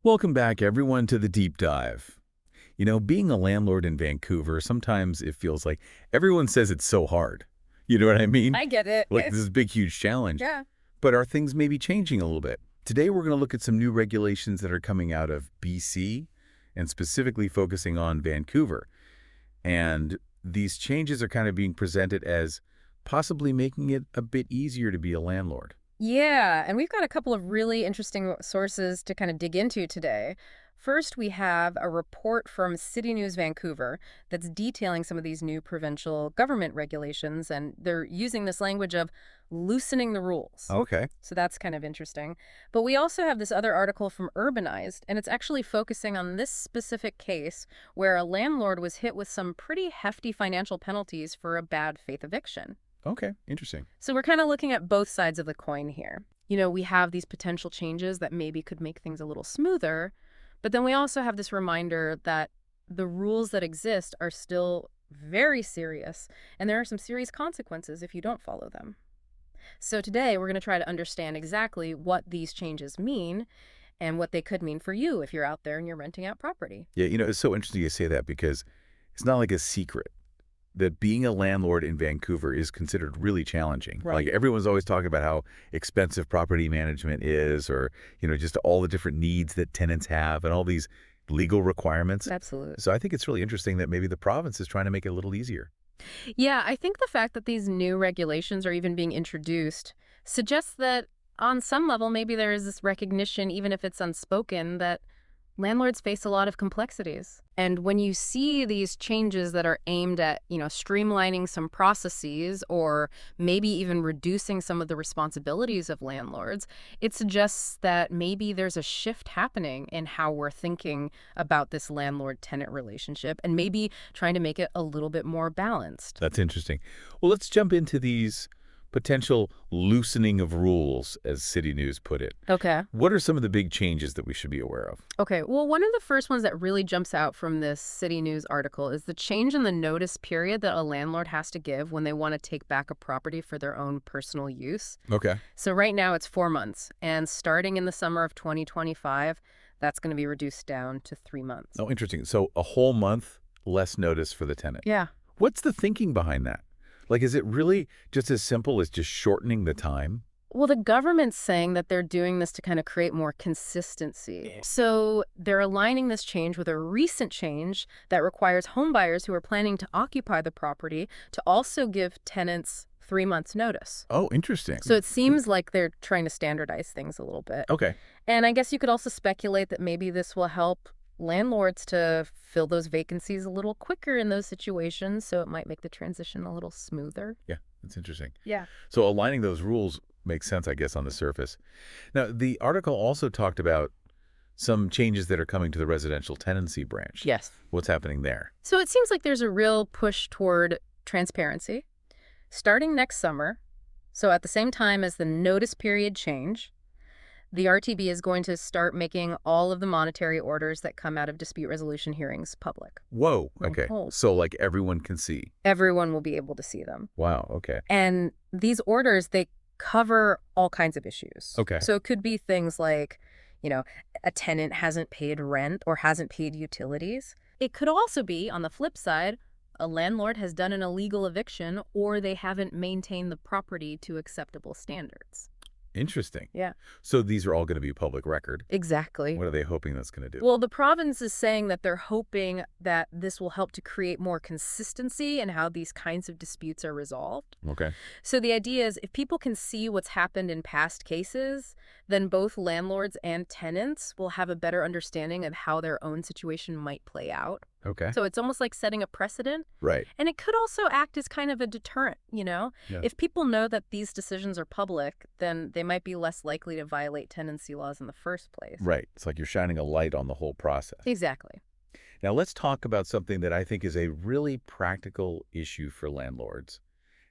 Welcome back, everyone, to the deep dive. Being a landlord in Vancouver, sometimes it feels like everyone says it's so hard. You know what I mean? I get it. Like this is a big, huge challenge. Yeah. But are things maybe changing a little bit? Today, we're going to look at some new regulations that are coming out of BC and specifically focusing on Vancouver. And these changes are kind of being presented as possibly making it a bit easier to be a landlord. Yeah, and we've got a couple of really interesting sources to kind of dig into today. First, we have a report from City News Vancouver that's detailing some of these new provincial government regulations, and they're using this language of loosening the rules. Okay. So that's kind of interesting. But we also have this other article from Urbanized, and it's actually focusing on this specific case where a landlord was hit with some pretty hefty financial penalties for a bad faith eviction. Okay, interesting. So we're kind of looking at both sides of the coin here. We have these potential changes that maybe could make things a little smoother, but then we also have this reminder that the rules that exist are still very serious, and there are some serious consequences if you don't follow them. So today we're going to try to understand exactly what these changes mean and what they could mean for you if you're out there and you're renting out property. Yeah, it's so interesting you say that because it's not like a secret that being a landlord in Vancouver is considered really challenging. Right. Like everyone's always talking about how expensive property management is or, just all the different needs that tenants have and all these legal requirements. Absolutely. So I think it's really interesting that maybe the province is trying to make it a little easier. Yeah, I think the fact that these new regulations are even being introduced suggests that on some level, maybe there is this recognition, even if it's unspoken, that landlords face a lot of complexities. And when you see these changes that are aimed at, streamlining some processes or maybe even reducing some of the responsibilities of landlords, it suggests that maybe there's a shift happening in how we're thinking about this landlord-tenant relationship and maybe trying to make it a little bit more balanced. That's interesting. Well, let's jump into these potential loosening of rules, as City News put it. Okay. What are some of the big changes that we should be aware of? Okay, well, one of the first ones that really jumps out from this City News article is the change in the notice period that a landlord has to give when they want to take back a property for their own personal use. Okay. So right now it's 4 months, and starting in the summer of 2025, that's going to be reduced down to 3 months. Oh, interesting. So a whole month less notice for the tenant. Yeah. What's the thinking behind that? Like, is it really just as simple as just shortening the time? Well, the government's saying that they're doing this to kind of create more consistency. So they're aligning this change with a recent change that requires homebuyers who are planning to occupy the property to also give tenants 3 months notice. Oh, interesting. So it seems like they're trying to standardize things a little bit. Okay. And I guess you could also speculate that maybe this will help landlords to fill those vacancies a little quicker in those situations, so it might make the transition a little smoother. Yeah, that's interesting. Yeah. So aligning those rules makes sense, I guess, on the surface. Now, the article also talked about some changes that are coming to the residential tenancy branch. Yes. What's happening there? So it seems like there's a real push toward transparency. Starting next summer, so at the same time as the notice period change, the RTB is going to start making all of the monetary orders that come out of dispute resolution hearings public. Whoa, We're okay. told. So like everyone can see. Everyone will be able to see them. Wow, okay. And these orders, they cover all kinds of issues. Okay. So it could be things like, a tenant hasn't paid rent or hasn't paid utilities. It could also be, on the flip side, a landlord has done an illegal eviction or they haven't maintained the property to acceptable standards. Interesting. Yeah. So these are all going to be public record. Exactly. What are they hoping that's going to do? Well, the province is saying that they're hoping that this will help to create more consistency in how these kinds of disputes are resolved. Okay. So the idea is if people can see what's happened in past cases, then both landlords and tenants will have a better understanding of how their own situation might play out. Okay. So it's almost like setting a precedent. Right. And it could also act as kind of a deterrent, Yeah. If people know that these decisions are public, then they might be less likely to violate tenancy laws in the first place. Right. It's like you're shining a light on the whole process. Exactly. Now let's talk about something that I think is a really practical issue for landlords,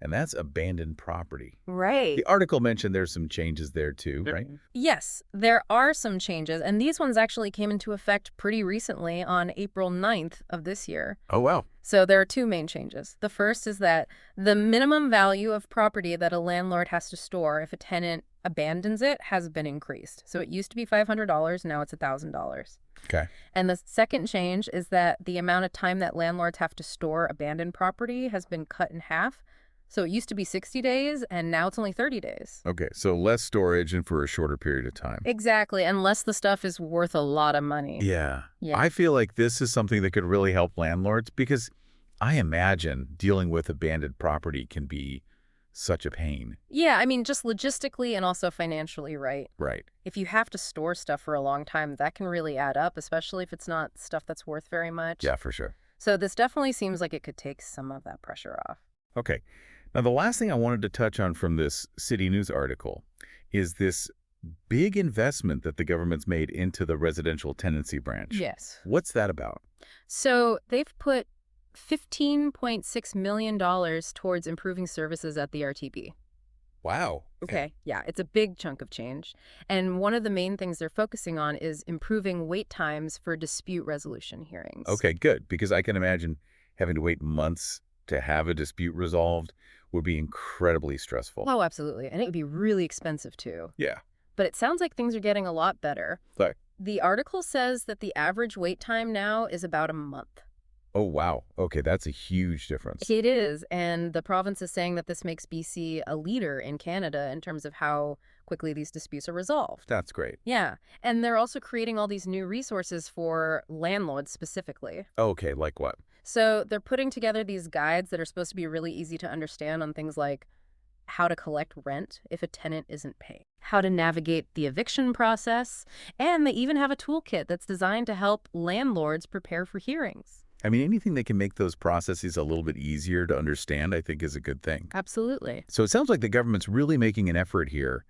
and that's abandoned property. Right. The article mentioned there's some changes there too, right? Yes, there are some changes, and these ones actually came into effect pretty recently on April 9th of this year. Oh, wow. So there are two main changes. The first is that the minimum value of property that a landlord has to store if a tenant abandons it has been increased. So it used to be $500, now it's $1,000. Okay. And the second change is that the amount of time that landlords have to store abandoned property has been cut in half. So it used to be 60 days, and now it's only 30 days. Okay, so less storage and for a shorter period of time. Exactly, unless the stuff is worth a lot of money. Yeah. Yeah. I feel like this is something that could really help landlords because I imagine dealing with abandoned property can be such a pain. Yeah, I mean, just logistically and also financially, right? Right. If you have to store stuff for a long time, that can really add up, especially if it's not stuff that's worth very much. Yeah, for sure. So this definitely seems like it could take some of that pressure off. Okay. Now, the last thing I wanted to touch on from this City News article is this big investment that the government's made into the residential tenancy branch. Yes. What's that about? So they've put $15.6 million towards improving services at the RTB. Wow. Okay, yeah, it's a big chunk of change. And one of the main things they're focusing on is improving wait times for dispute resolution hearings. Okay, good. Because I can imagine having to wait months to have a dispute resolved would be incredibly stressful. Oh, absolutely. And it would be really expensive, too. Yeah. But it sounds like things are getting a lot better. Sorry. The article says that the average wait time now is about a month. Oh, wow. Okay, that's a huge difference. It is, and the province is saying that this makes BC a leader in Canada in terms of how quickly these disputes are resolved. That's great. Yeah, and they're also creating all these new resources for landlords specifically. Okay, like what? So they're putting together these guides that are supposed to be really easy to understand on things like how to collect rent if a tenant isn't paying, how to navigate the eviction process, and they even have a toolkit that's designed to help landlords prepare for hearings. I mean, anything that can make those processes a little bit easier to understand, I think is a good thing. Absolutely. So it sounds like the government's really making an effort here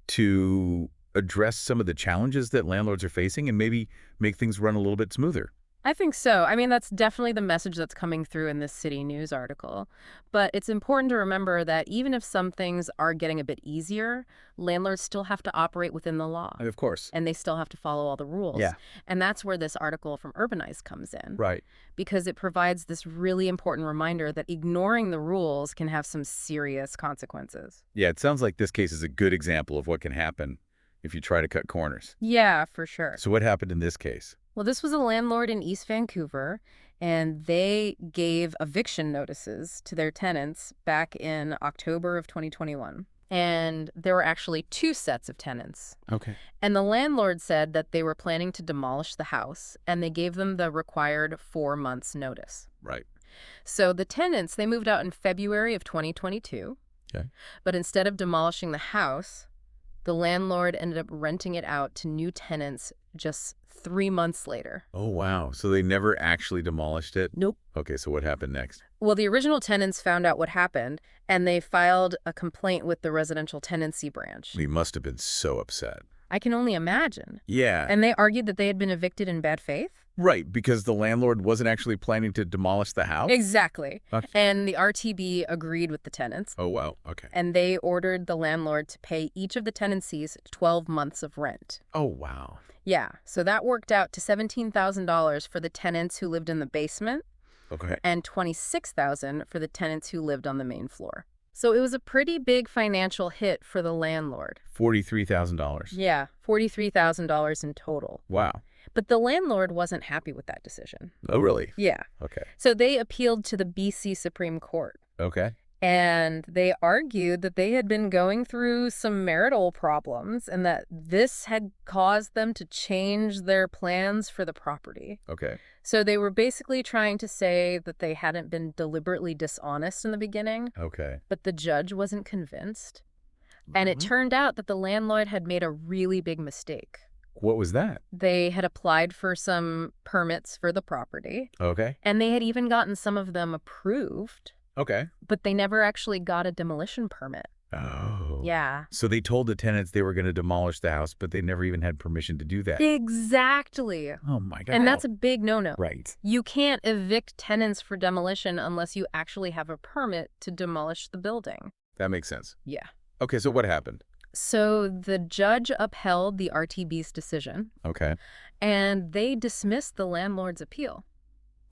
to address some of the challenges that landlords are facing and maybe make things run a little bit smoother. I think so. I mean, that's definitely the message that's coming through in this City News article. But it's important to remember that even if some things are getting a bit easier, landlords still have to operate within the law. Of course. And they still have to follow all the rules. Yeah. And that's where this article from Urbanize comes in. Right. Because it provides this really important reminder that ignoring the rules can have some serious consequences. Yeah, it sounds like this case is a good example of what can happen if you try to cut corners. Yeah, for sure. So what happened in this case? Well, this was a landlord in East Vancouver, and they gave eviction notices to their tenants back in October of 2021. And there were actually two sets of tenants. Okay. And the landlord said that they were planning to demolish the house, and they gave them the required 4 months notice. Right. So the tenants, they moved out in February of 2022. Okay. But instead of demolishing the house, the landlord ended up renting it out to new tenants just 3 months later. Oh, wow. So they never actually demolished it? Nope. Okay, so what happened next? Well, the original tenants found out what happened, and they filed a complaint with the residential tenancy branch. He must have been so upset. I can only imagine. Yeah. And they argued that they had been evicted in bad faith? Right, because the landlord wasn't actually planning to demolish the house? Exactly. Okay. And the RTB agreed with the tenants. Oh, wow. Okay. And they ordered the landlord to pay each of the tenancies 12 months of rent. Oh, wow. Yeah, so that worked out to $17,000 for the tenants who lived in the basement. Okay. And $26,000 for the tenants who lived on the main floor. So it was a pretty big financial hit for the landlord. $43,000. Yeah, $43,000 in total. Wow. But the landlord wasn't happy with that decision. Oh, really? Yeah. Okay. So they appealed to the BC Supreme Court. Okay. And they argued that they had been going through some marital problems and that this had caused them to change their plans for the property. Okay. So they were basically trying to say that they hadn't been deliberately dishonest in the beginning, Okay. but the judge wasn't convinced. And it turned out that the landlord had made a really big mistake. What was that? They had applied for some permits for the property, Okay. and they had even gotten some of them approved, Okay. but they never actually got a demolition permit. Oh. Yeah. So they told the tenants they were going to demolish the house, but they never even had permission to do that. Exactly. Oh, my God. And that's a big no-no. Right. You can't evict tenants for demolition unless you actually have a permit to demolish the building. That makes sense. Yeah. Okay, so what happened? So the judge upheld the RTB's decision. Okay. And they dismissed the landlord's appeal.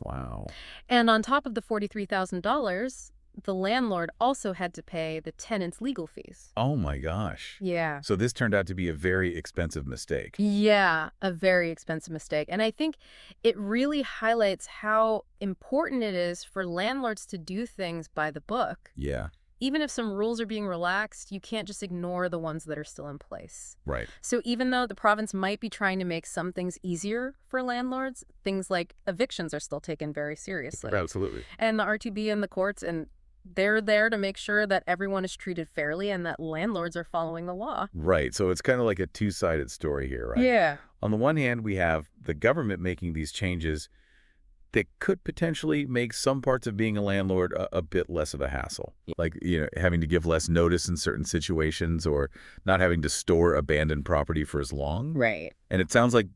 Wow. And on top of the $43,000, the landlord also had to pay the tenant's legal fees. Oh, my gosh. Yeah. So this turned out to be a very expensive mistake. Yeah, a very expensive mistake. And I think it really highlights how important it is for landlords to do things by the book. Yeah. Even if some rules are being relaxed, you can't just ignore the ones that are still in place. Right. So even though the province might be trying to make some things easier for landlords, things like evictions are still taken very seriously. Absolutely. And the RTB and the courts, and they're there to make sure that everyone is treated fairly and that landlords are following the law. Right. So it's kind of like a two-sided story here, right? Yeah. On the one hand, we have the government making these changes that could potentially make some parts of being a landlord a bit less of a hassle. Like, having to give less notice in certain situations or not having to store abandoned property for as long. Right. And it sounds like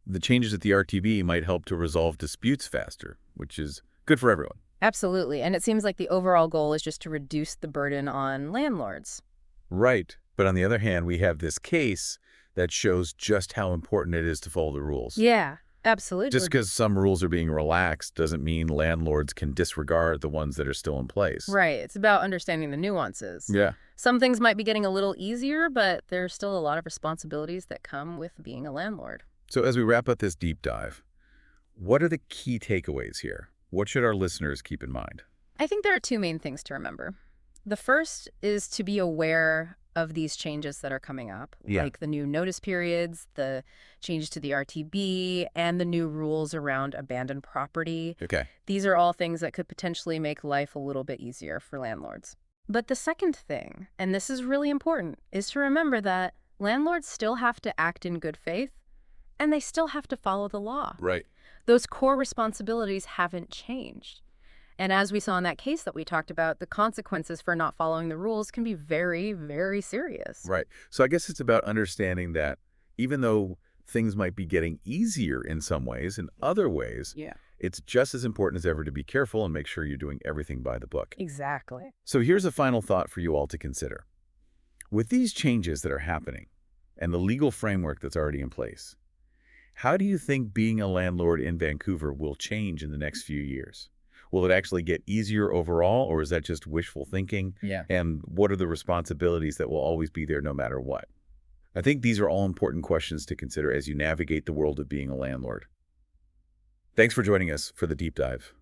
the changes at the RTB might help to resolve disputes faster, which is good for everyone. Absolutely. And it seems like the overall goal is just to reduce the burden on landlords. Right. But on the other hand, we have this case that shows just how important it is to follow the rules. Yeah. Absolutely. Just because some rules are being relaxed doesn't mean landlords can disregard the ones that are still in place. Right. It's about understanding the nuances. Yeah. Some things might be getting a little easier, but there's still a lot of responsibilities that come with being a landlord. So as we wrap up this deep dive, what are the key takeaways here? What should our listeners keep in mind? I think there are two main things to remember. The first is to be aware of these changes that are coming up, like the new notice periods, the changes to the RTB, and the new rules around abandoned property. Okay. These are all things that could potentially make life a little bit easier for landlords. But the second thing, and this is really important, is to remember that landlords still have to act in good faith, and they still have to follow the law. Right. Those core responsibilities haven't changed. And as we saw in that case that we talked about, the consequences for not following the rules can be very, very serious. Right. So I guess it's about understanding that even though things might be getting easier in some ways, in other ways, it's just as important as ever to be careful and make sure you're doing everything by the book. Exactly. So here's a final thought for you all to consider. With these changes that are happening and the legal framework that's already in place, how do you think being a landlord in Vancouver will change in the next few years? Will it actually get easier overall, or is that just wishful thinking? Yeah. And what are the responsibilities that will always be there no matter what? I think these are all important questions to consider as you navigate the world of being a landlord. Thanks for joining us for the deep dive.